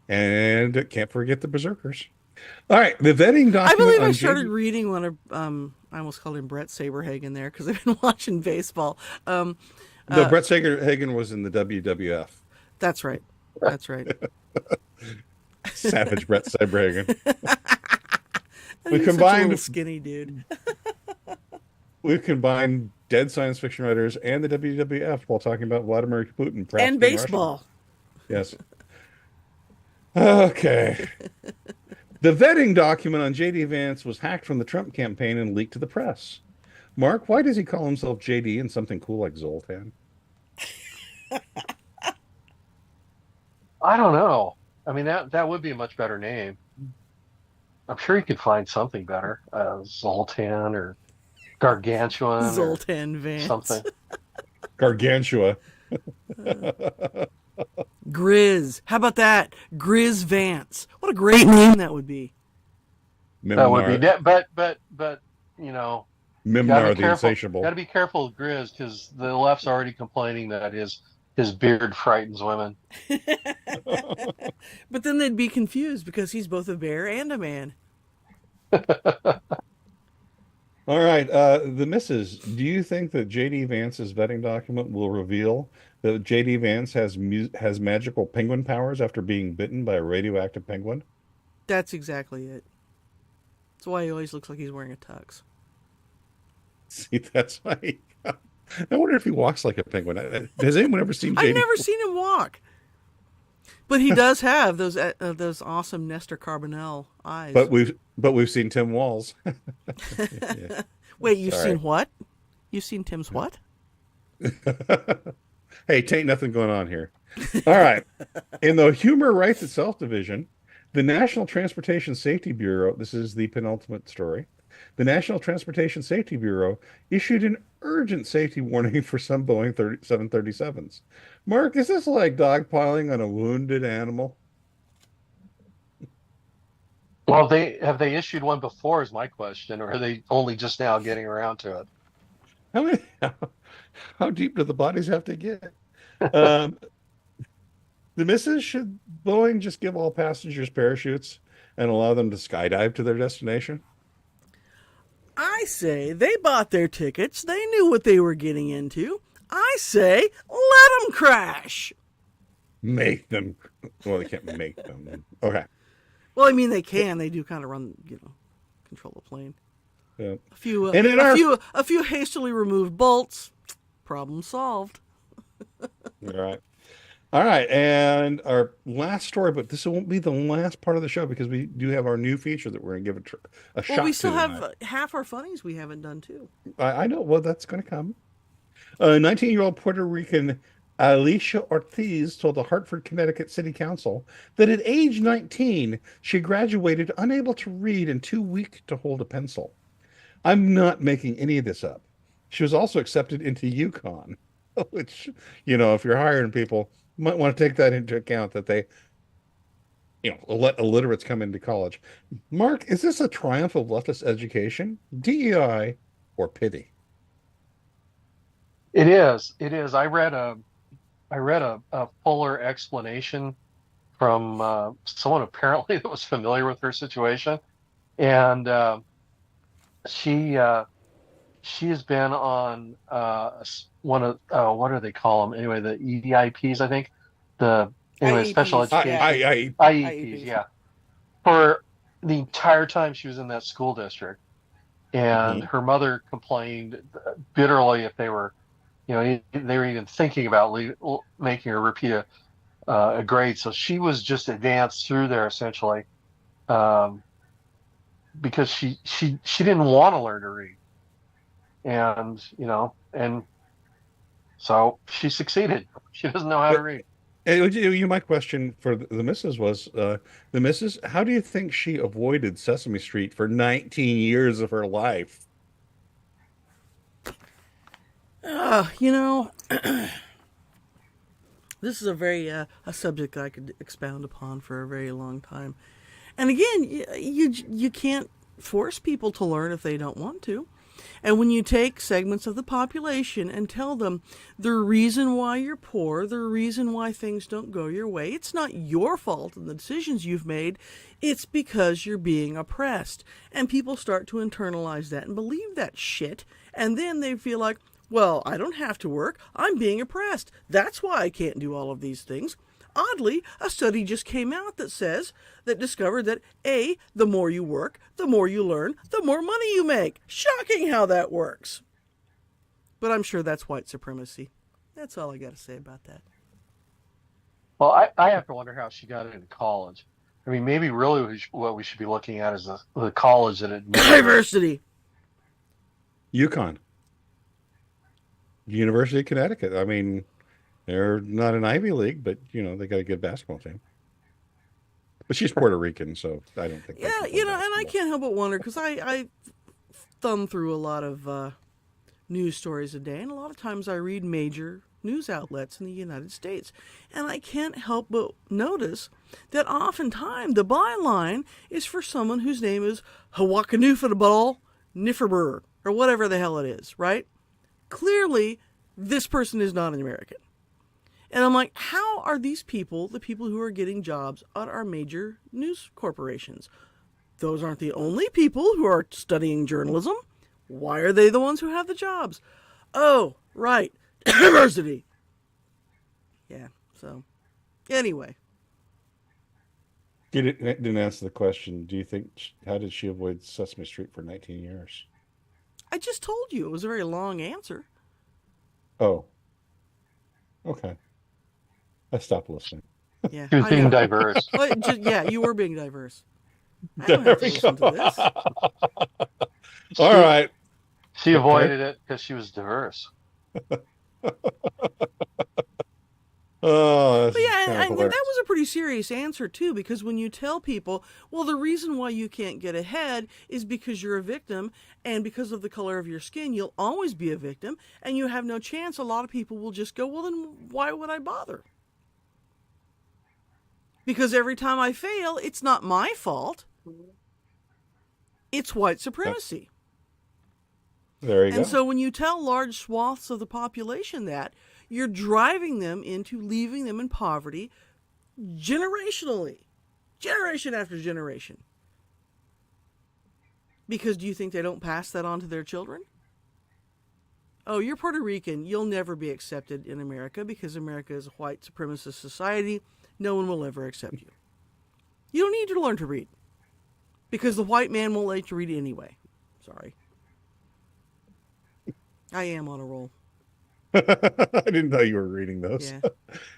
S1: And can't forget the Berserkers. All right, the vetting document.
S2: I believe I
S1: on
S2: started
S1: JD
S2: reading one of I almost called him Brett Saberhagen there because I've been watching baseball.
S1: No, Brett Saberhagen was in the WWF.
S2: That's right. That's right.
S1: Savage Brett Saberhagen. We
S2: He's such a
S1: combined
S2: little skinny dude.
S1: We've combined dead science fiction writers and the WWF while talking about Vladimir Putin perhaps
S2: And
S1: being
S2: baseball.
S1: Russian. Yes. Okay. The vetting document on JD Vance was hacked from the Trump campaign and leaked to the press. Mark, why does he call himself JD and something cool like Zoltan?
S7: I don't know. I mean, that would be a much better name. I'm sure he could find something better. Zoltan or Gargantuan.
S2: Zoltan Vance.
S7: Something.
S1: Gargantua.
S2: Grizz. How about that? Grizz Vance. What a great name that would be.
S7: That would be. But you know.
S1: Mimnar the Insatiable.
S7: Got to be careful with Grizz because the left's already complaining that his beard frightens women.
S2: But then they'd be confused because he's both a bear and a man.
S1: All right. The missus, do you think that JD Vance's vetting document will reveal that JD Vance has magical penguin powers after being bitten by a radioactive penguin?
S2: That's exactly it. That's why he always looks like he's wearing a tux.
S1: See, that's why. I wonder if he walks like a penguin. Has anyone ever seen JD?
S2: I've never seen him walk. But he does have those awesome Nestor Carbonell eyes.
S1: But we've seen Tim Walls. Yeah.
S2: Wait, you've seen what? You've seen Tim's what?
S1: Hey, tain't nothing going on here. All right. In the Humor Rights Itself division, the National Transportation Safety Bureau, this is the penultimate story, the National Transportation Safety Bureau issued an urgent safety warning for some Boeing 737s. Mark, is this like dogpiling on a wounded animal?
S7: Well, they issued one before is my question, or are they only just now getting around to
S1: How many, how deep do the bodies have to get? Um, the missus, should Boeing just give all passengers parachutes and allow them to skydive to their destination?
S2: I say they bought their tickets. They knew what they were getting into. I say let them crash.
S1: Make them. Well, they can't make them. Okay.
S2: Well, I mean they can. They do kind of run, control the plane.
S1: Yeah.
S2: A few hastily removed bolts. Problem solved.
S1: All right. All right. And our last story, but this won't be the last part of the show because we do have our new feature that we're going to give a shot to.
S2: Well, we still have
S1: tonight.
S2: half our funnies we haven't done too.
S1: I know. Well, that's going to come. 19-year-old Puerto Rican Alicia Ortiz told the Hartford, Connecticut City Council that at age 19, she graduated unable to read and too weak to hold a pencil. I'm not making any of this up. She was also accepted into UConn, which, if you're hiring people, you might want to take that into account that they, let illiterates come into college. Mark, is this a triumph of leftist education, DEI, or pity?
S7: it? It is. It is. I read a fuller explanation from someone apparently that was familiar with her situation, and she has been on one of what do they call them anyway? The EDIPs, I think.
S2: IEPs,
S7: Special education IEPs, yeah. For the entire time she was in that school district, and her mother complained bitterly if they were even thinking about making her repeat a grade. So she was just advanced through there essentially, because she didn't want to learn to read, and so she succeeded. She doesn't know how to read.
S1: My question for the missus was, the missus, how do you think she avoided Sesame Street for 19 years of her life?
S2: This is a very a subject that I could expound upon for a very long time. And again, you can't force people to learn if they don't want to. And when you take segments of the population and tell them the reason why you're poor, the reason why things don't go your way, it's not your fault and the decisions you've made, it's because you're being oppressed. And people start to internalize that and believe that shit. And then they feel like, well, I don't have to work. I'm being oppressed. That's why I can't do all of these things. Oddly, a study just came out that discovered that A, the more you work, the more you learn, the more money you make. Shocking how that works. But I'm sure that's white supremacy. That's all I got to say about that.
S7: Well, I have to wonder how she got into college. I mean, maybe really what we should be looking at is the college that it
S2: diversity.
S1: UConn. University of Connecticut. I mean, they're not an Ivy League, but they got a good basketball team. But she's Puerto Rican, so I don't think.
S2: Yeah, and I can't help but wonder because I thumb through a lot of news stories a day, and a lot of times I read major news outlets in the United States, and I can't help but notice that oftentimes the byline is for someone whose name is Hawakanufadabal Nifferber or whatever the hell it is, right? Clearly, this person is not an American. And I'm like, how are these people, the people who are getting jobs at our major news corporations? Those aren't the only people who are studying journalism. Why are they the ones who have the jobs? Oh, right. Diversity. Yeah, so anyway.
S1: You didn't answer the question. Do you think, how did she avoid Sesame Street for 19 years?
S2: I just told you. It was a very long answer.
S1: Oh. Okay. I stopped listening.
S2: Yeah,
S7: she was being diverse.
S2: You were being diverse. I don't have to listen to this.
S1: All right.
S7: She avoided it because she was diverse.
S1: Oh,
S2: but yeah, and that was a pretty serious answer too, because when you tell people, well, the reason why you can't get ahead is because you're a victim, and because of the color of your skin, you'll always be a victim, and you have no chance. A lot of people will just go, well, then why would I bother? Because every time I fail, it's not my fault. It's white supremacy.
S1: There you go.
S2: And so when you tell large swaths of the population that, you're driving them into leaving them in poverty generationally, generation after generation. Because do you think they don't pass that on to their children? Oh, you're Puerto Rican. You'll never be accepted in America because America is a white supremacist society. No one will ever accept you. You don't need to learn to read because the white man won't let you read anyway. Sorry. I am on a roll.
S1: I didn't know you were reading those.
S2: Yeah.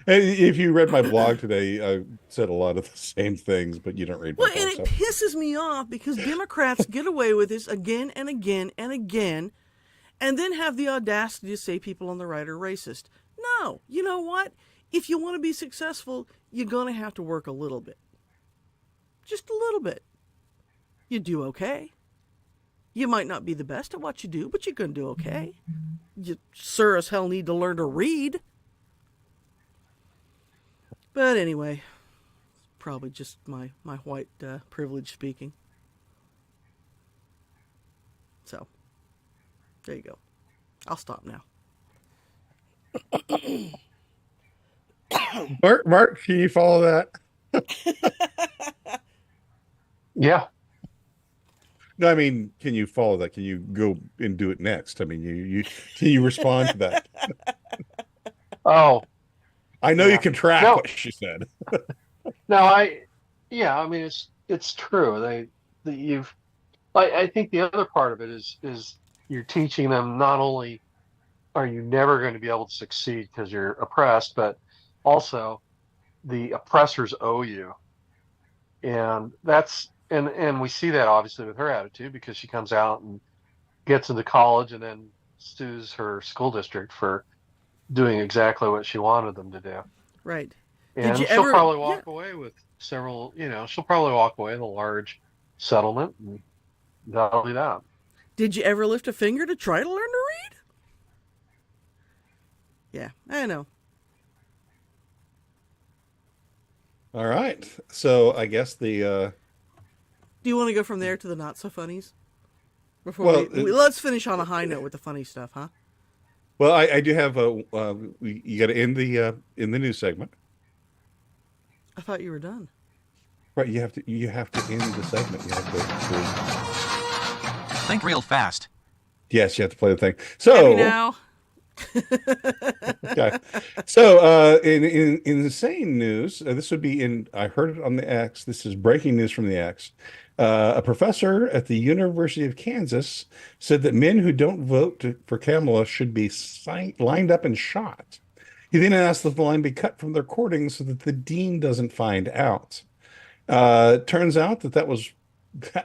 S1: And if you read my blog today, I said a lot of the same things, but you don't read my
S2: Well,
S1: blog.
S2: and it pisses me off because Democrats get away with this again and again and again, and then have the audacity to say people on the right are racist. No, you know what? If you want to be successful, you're going to have to work a little bit. Just a little bit. You do okay. You might not be the best at what you do, but you're going to do okay. You sure as hell need to learn to read. But anyway, probably just my white privilege speaking. So, there you go. I'll stop now.
S1: Mark, can you follow that?
S7: Yeah.
S1: No, I mean, can you follow that? Can you go and do it next? I mean, you can you respond to that?
S7: Oh,
S1: I know
S7: yeah.
S1: you can track
S7: No.
S1: what she said.
S7: No, I mean it's true. I think the other part of it is you're teaching them not only are you never going to be able to succeed because you're oppressed, but also the oppressors owe you. And and we see that obviously with her attitude because she comes out and gets into college and then sues her school district for doing exactly what she wanted them to do.
S2: Right.
S7: And she'll probably walk away with several, she'll probably walk away with a large settlement, and that'll be that.
S2: Did you ever lift a finger to try to learn to read? Yeah, I know.
S1: All right. So I guess the
S2: Do you want to go from there to the not so funnies? Before let's finish on a high note with the funny stuff, huh?
S1: well, I do have you got to end the in the news segment.
S2: I thought you were done.
S1: Right, you have to end the segment. You have to
S14: Think real fast.
S1: Yes, you have to play the thing. So
S2: Happy now.
S1: Okay. So in insane news, this would be in. I heard it on the X. This is breaking news from the X. A professor at the University of Kansas said that men who don't vote for Kamala should be lined up and shot. He then asked that the line be cut from the recording so that the dean doesn't find out. Turns out that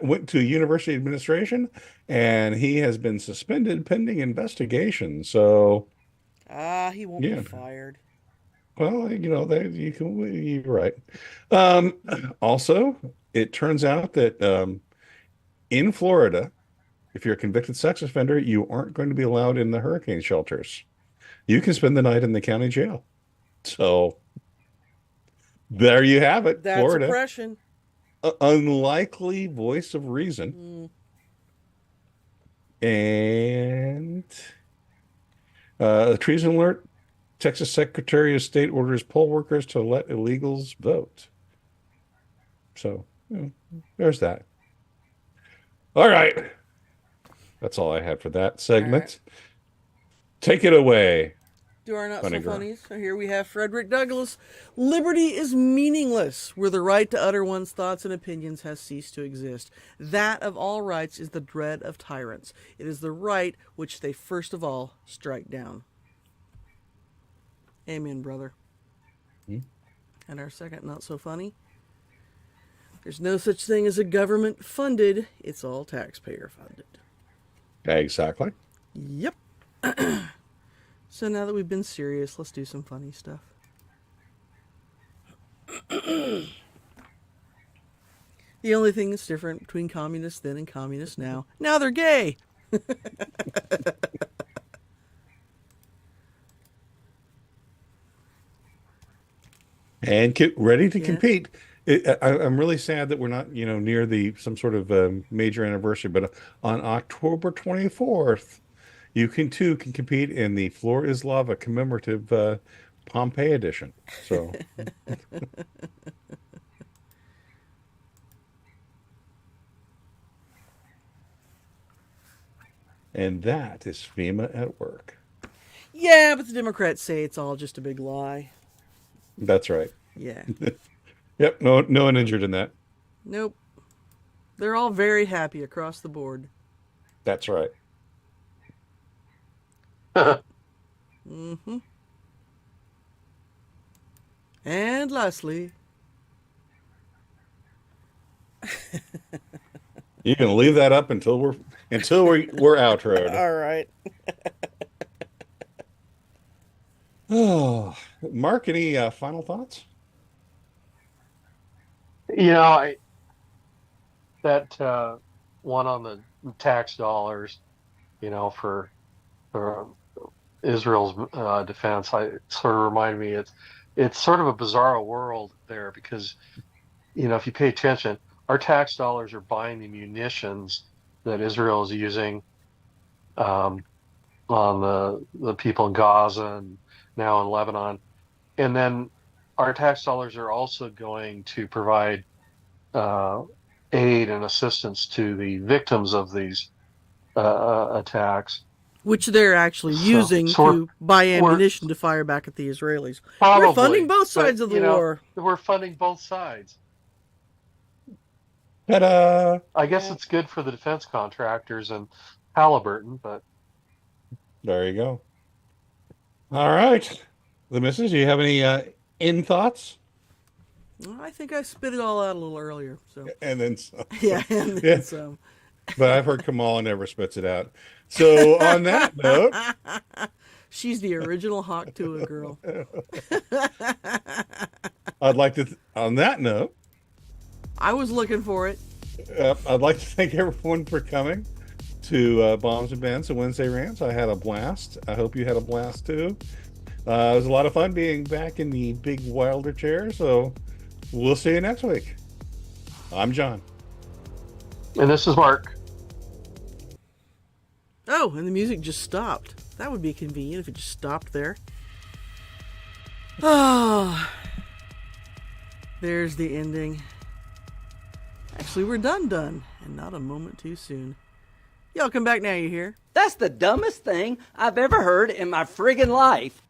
S1: went to university administration, and he has been suspended pending investigation. So,
S2: he won't be fired.
S1: Well, you're right. Also, it turns out that in Florida, if you're a convicted sex offender, you aren't going to be allowed in the hurricane shelters. You can spend the night in the county jail. So there you have it,
S2: That's
S1: Florida.
S2: oppression.
S1: Unlikely voice of reason. And treason alert. Texas Secretary of State orders poll workers to let illegals vote. So there's that. All right. That's all I had for that segment. Right. Take it away.
S2: Do our not so funnies. So here we have Frederick Douglass. Liberty is meaningless where the right to utter one's thoughts and opinions has ceased to exist. That of all rights is the dread of tyrants. It is the right which they first of all strike down. Amen, brother. And our second not so funny. There's no such thing as a government funded. It's all taxpayer funded.
S1: Exactly.
S2: Yep. So now that we've been serious, let's do some funny stuff. The only thing that's different between communists then and communists now they're gay.
S1: And get ready to compete. I'm really sad that we're not, near the some sort of major anniversary. But on October 24th, you can compete in the Floor is Lava commemorative Pompeii edition. So, and that is FEMA at work.
S2: Yeah, but the Democrats say it's all just a big lie.
S1: That's right.
S2: Yeah.
S1: Yep. No one injured in that.
S2: Nope. They're all very happy across the board.
S1: That's right.
S2: Mm-hmm. And lastly,
S1: You can leave that up until we're outroed.
S2: all right.
S1: Oh, Mark, any final thoughts?
S7: That one on the tax dollars, for Israel's defense, I sort of remind me it's sort of a bizarre world there because if you pay attention, our tax dollars are buying the munitions that Israel is using on the people in Gaza and now in Lebanon, and then our tax dollars are also going to provide aid and assistance to the victims of these attacks.
S2: Which they're actually using to buy ammunition to fire back at the Israelis.
S7: Probably,
S2: we're funding both sides of the war.
S7: We're funding both sides.
S1: Ta-da!
S7: I guess it's good for the defense contractors and Halliburton, but
S1: there you go. All right, the missus, do you have any in thoughts?
S2: I think I spit it all out a little earlier. So
S1: and then some.
S2: Yeah, and then some.
S1: But I've heard Kamala never spits it out. So on that note,
S2: she's the original Hawk Tuah girl.
S1: I'd like to. On that note,
S2: I was looking for it.
S1: I'd like to thank everyone for coming to Bombs and Bants and Wednesday Rants. I had a blast. I hope you had a blast too. It was a lot of fun being back in the big Wilder chair. So we'll see you next week. I'm John.
S7: And this is Mark.
S2: Oh, and the music just stopped. That would be convenient if it just stopped there. Oh, there's the ending. Actually, we're done, and not a moment too soon. Y'all come back now, you hear?
S15: That's the dumbest thing I've ever heard in my friggin' life.